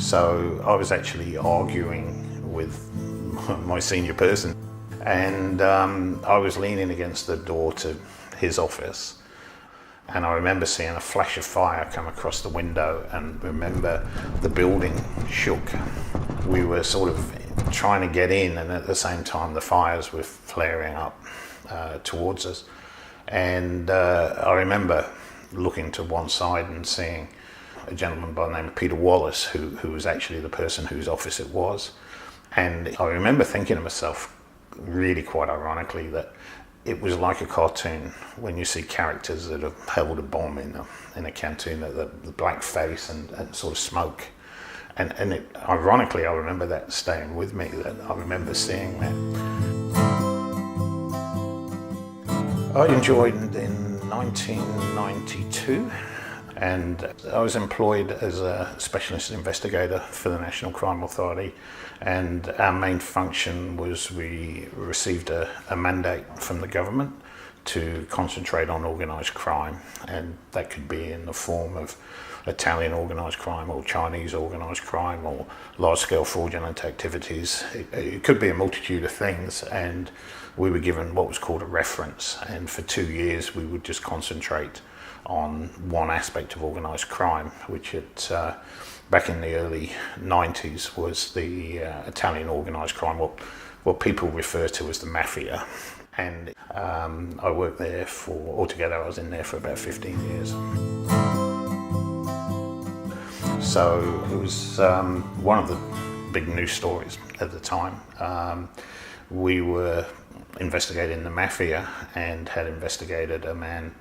So I was actually arguing with my senior person, and I was leaning against the door to his office, and I remember seeing a flash of fire come across the window, and remember the building shook. We were sort of trying to get in, and at the same time the fires were flaring up towards us. And I remember looking to one side and seeing a gentleman by the name of Peter Wallace, who was actually the person whose office it was. And I remember thinking to myself, really quite ironically, that it was like a cartoon when you see characters that have held a bomb in a canteen, the black face and sort of smoke. And ironically, I remember that staying with me, that I remember seeing that. I joined in 1992, and I was employed as a specialist investigator for the National Crime Authority, and our main function was we received a mandate from the government to concentrate on organised crime, and that could be in the form of Italian organised crime or Chinese organised crime or large-scale fraudulent activities. It could be a multitude of things, and we were given what was called a reference, and for 2 years we would just concentrate on one aspect of organised crime, which back in the early 90s was the Italian organised crime, what people refer to as the mafia. And I worked there altogether I was in there for about 15 years. So it was one of the big news stories at the time. We were investigating the mafia and had investigated a man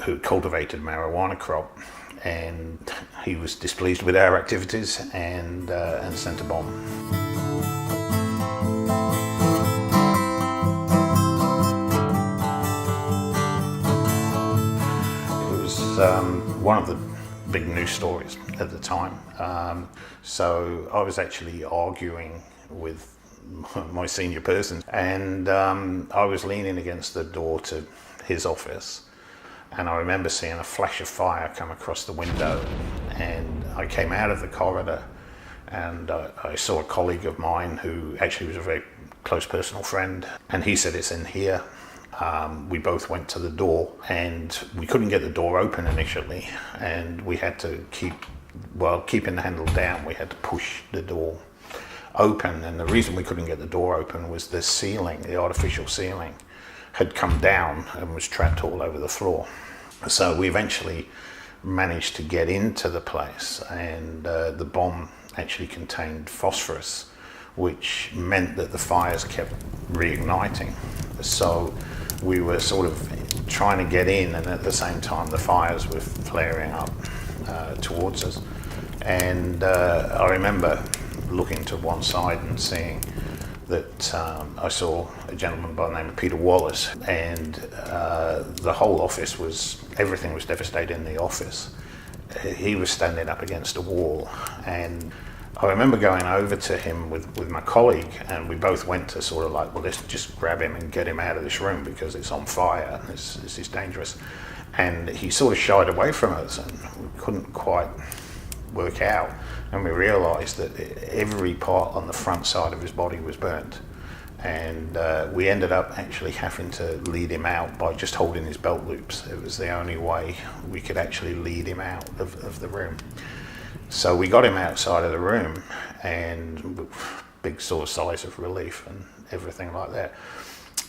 who cultivated marijuana crop, and he was displeased with our activities and sent a bomb. It was one of the big news stories at the time. So I was actually arguing with my senior person, and I was leaning against the door to his office, and I remember seeing a flash of fire come across the window, and I came out of the corridor, and I saw a colleague of mine who actually was a very close personal friend, and he said, "It's in here." We both went to the door, and we couldn't get the door open initially, and we had to keeping the handle down, we had to push the door open. And the reason we couldn't get the door open was the ceiling, the artificial ceiling, had come down and was trapped all over the floor. So we eventually managed to get into the place, and the bomb actually contained phosphorus, which meant that the fires kept reigniting. So we were sort of trying to get in, and at the same time the fires were flaring up towards us. And I remember looking to one side and seeing that I saw a gentleman by the name of Peter Wallace, and the whole office everything was devastated in the office. He was standing up against a wall, and I remember going over to him with my colleague, and we both went to sort of like, well, let's just grab him and get him out of this room because it's on fire, this is dangerous. And he sort of shied away from us, and we couldn't quite work out, and we realised that every part on the front side of his body was burnt, and we ended up actually having to lead him out by just holding his belt loops. It was the only way we could actually lead him out of the room. So we got him outside of the room, and big sort of sighs of relief and everything like that.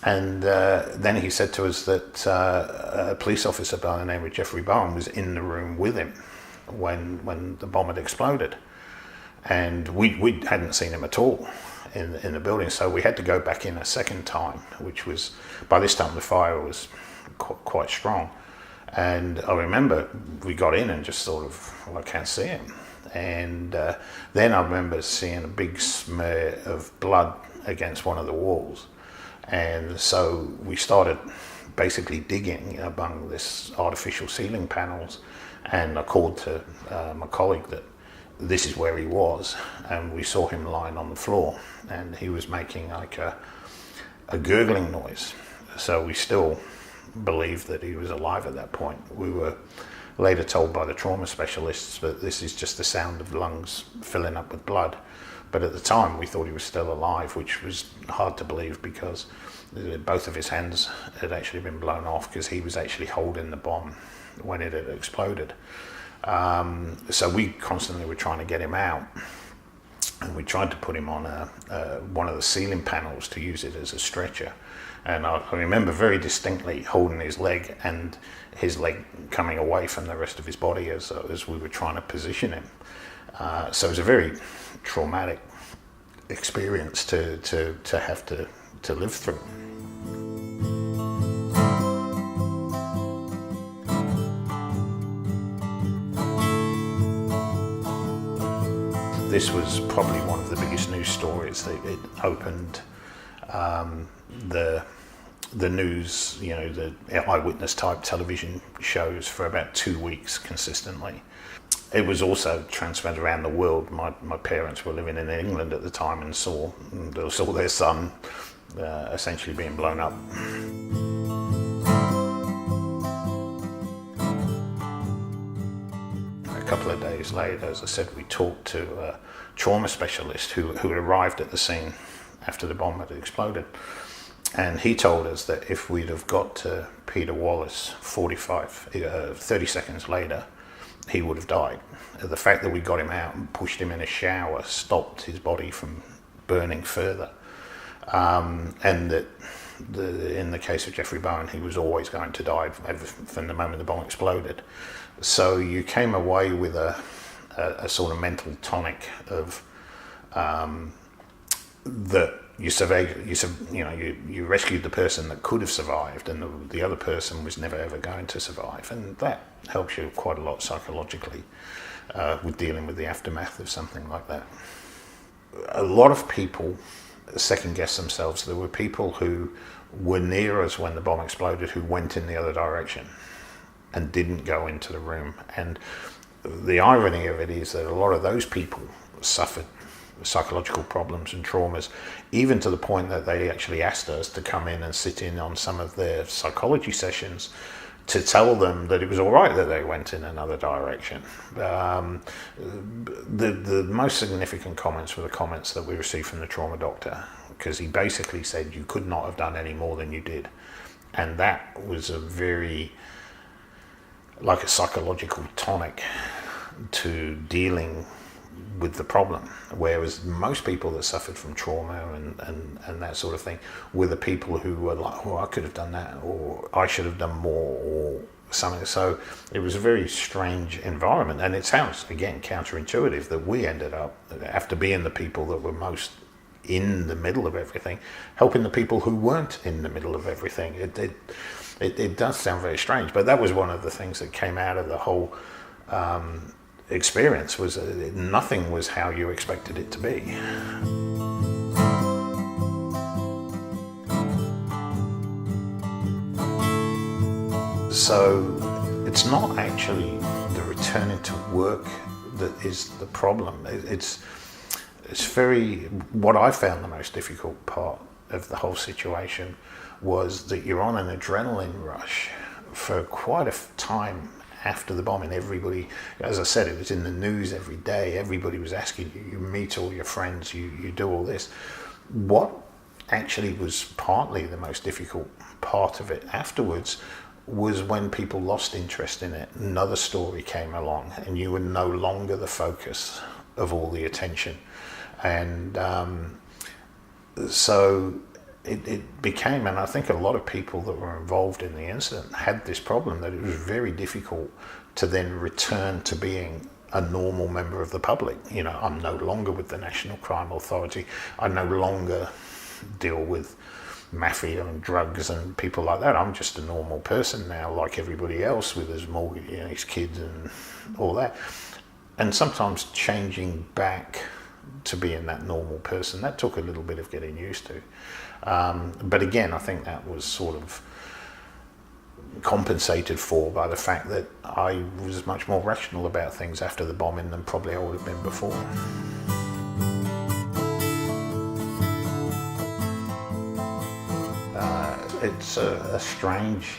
And then he said to us that a police officer by the name of Jeffery was in the room with him when the bomb had exploded, and we hadn't seen him at all in the building. So we had to go back in a second time, which was, by this time the fire was quite strong. And I remember we got in and just sort of, well, I can't see him. And then I remember seeing a big smear of blood against one of the walls. And so we started basically digging among this artificial ceiling panels, and I called to my colleague that this is where he was, and we saw him lying on the floor, and he was making like a gurgling noise. So we still believed that he was alive at that point. We were later told by the trauma specialists that this is just the sound of lungs filling up with blood. But at the time we thought he was still alive, which was hard to believe because both of his hands had actually been blown off because he was actually holding the bomb when it had exploded. So we constantly were trying to get him out, and we tried to put him on one of the ceiling panels to use it as a stretcher. And I remember very distinctly holding his leg and his leg coming away from the rest of his body as we were trying to position him. So it was a very traumatic experience to have to live through. This was probably one of the biggest news stories. It opened the news, the eyewitness type television shows for about 2 weeks consistently. It was also transferred around the world. My parents were living in England at the time and saw their son essentially being blown up. A couple of days later, as I said, we talked to a trauma specialist who had arrived at the scene after the bomb had exploded. And he told us that if we'd have got to Peter Wallace 30 seconds later, he would have died. The fact that we got him out and pushed him in a shower stopped his body from burning further. And that in the case of Jeffery Bowen, he was always going to die from the moment the bomb exploded. So you came away with a sort of mental tonic of that you rescued the person that could have survived, and the other person was never ever going to survive, and that helps you quite a lot psychologically with dealing with the aftermath of something like that. A lot of people second guess themselves. There were people who were near us when the bomb exploded who went in the other direction and didn't go into the room, and the irony of it is that a lot of those people suffered psychological problems and traumas, even to the point that they actually asked us to come in and sit in on some of their psychology sessions to tell them that it was all right that they went in another direction. The most significant comments were the comments that we received from the trauma doctor, because he basically said you could not have done any more than you did. And that was like a psychological tonic to dealing with the problem, whereas most people that suffered from trauma and that sort of thing were the people who were like, I could have done that, or I should have done more, or something. So it was a very strange environment, and it sounds, again, counterintuitive that we ended up, after being the people that were most in the middle of everything, helping the people who weren't in the middle of everything. It does sound very strange, but that was one of the things that came out of the whole experience, was nothing was how you expected it to be. So it's not actually the returning to work that is the problem. It's very, what I found the most difficult part of the whole situation was that you're on an adrenaline rush for quite a time after the bombing. Everybody, as I said, it was in the news every day. Everybody was asking you, you meet all your friends, you do all this. What actually was partly the most difficult part of it afterwards was when people lost interest in it. Another story came along and you were no longer the focus of all the attention. And so it became, and I think a lot of people that were involved in the incident had this problem, that it was very difficult to then return to being a normal member of the public. I'm no longer with the National Crime Authority. I no longer deal with mafia and drugs and people like that. I'm just a normal person now, like everybody else, with his mortgage, his kids and all that. And sometimes changing back to being that normal person, that took a little bit of getting used to. But again, I think that was sort of compensated for by the fact that I was much more rational about things after the bombing than probably I would have been before. It's a strange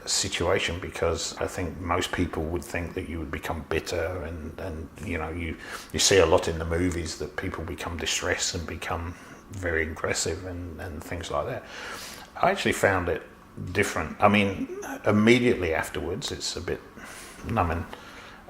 situation, because I think most people would think that you would become bitter, and you see a lot in the movies that people become distressed and become very aggressive and things like that. I actually found it different. I mean, immediately afterwards it's a bit numbing,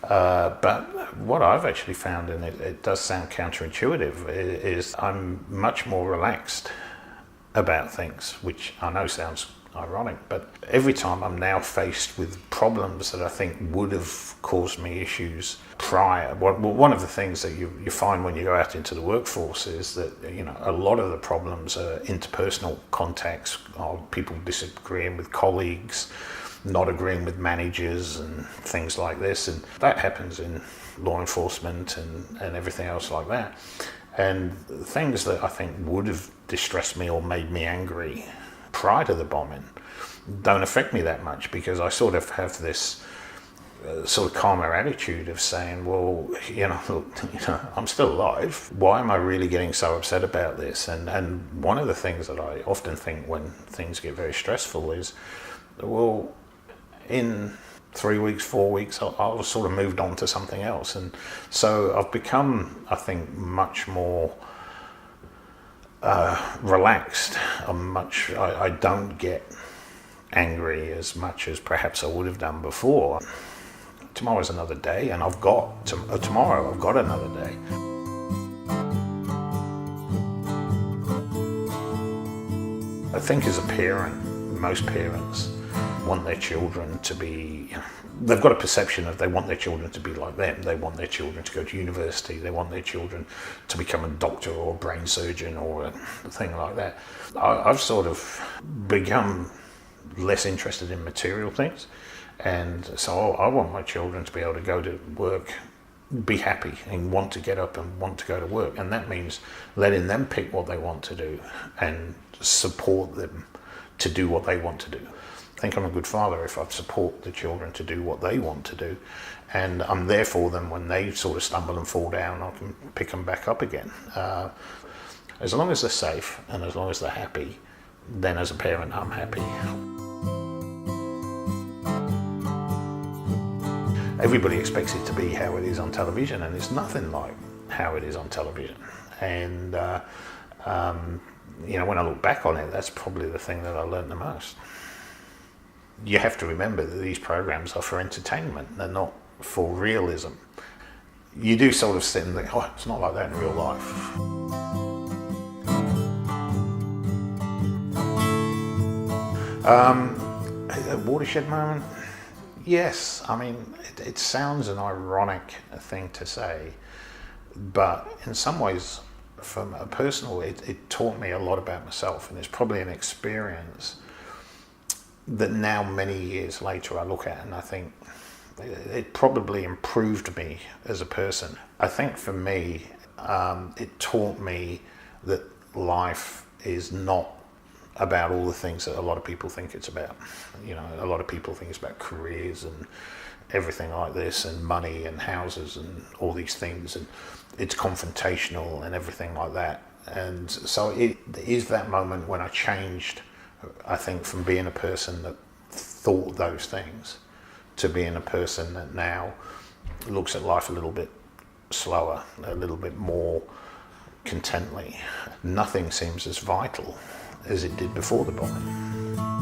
but what I've actually found, and it does sound counterintuitive, is I'm much more relaxed about things, which I know sounds ironic, but every time I'm now faced with problems that I think would have caused me issues prior. One of the things that you find when you go out into the workforce is that a lot of the problems are interpersonal contacts, or people disagreeing with colleagues, not agreeing with managers and things like this, and that happens in law enforcement and everything else like that. And things that I think would have distressed me or made me angry prior to the bombing don't affect me that much, because I sort of have this sort of calmer attitude of saying, well, I'm still alive. Why am I really getting so upset about this? And one of the things that I often think when things get very stressful is, well, in 3 weeks, 4 weeks, I'll sort of moved on to something else. And so I've become, I think, much more relaxed. I don't get angry as much as perhaps I would have done before. Tomorrow's another day, and I've got tomorrow. I've got another day. I think as a parent, most parents want their children to be, they've got a perception of they want their children to be like them. They want their children to go to university. They want their children to become a doctor or a brain surgeon or a thing like that. I've sort of become less interested in material things. And so I want my children to be able to go to work, be happy, and want to get up and want to go to work. And that means letting them pick what they want to do and support them to do what they want to do. I think I'm a good father if I support the children to do what they want to do, and I'm there for them when they sort of stumble and fall down. I can pick them back up again. As long as they're safe and as long as they're happy, then as a parent I'm happy. Everybody expects it to be how it is on television, and it's nothing like how it is on television. And when I look back on it, that's probably the thing that I learned the most. You have to remember that these programs are for entertainment, they're not for realism. You do sort of sit and think, oh, it's not like that in real life. A watershed moment? Yes, I mean, it sounds an ironic thing to say, but in some ways, from a personal, it taught me a lot about myself, and it's probably an experience that now many years later I look at and I think it probably improved me as a person. I think for me, it taught me that life is not about all the things that a lot of people think it's about. A lot of people think it's about careers and everything like this, and money and houses and all these things, and it's confrontational and everything like that. And so it is that moment when I changed, I think, from being a person that thought those things to being a person that now looks at life a little bit slower, a little bit more contently. Nothing seems as vital as it did before the bombing.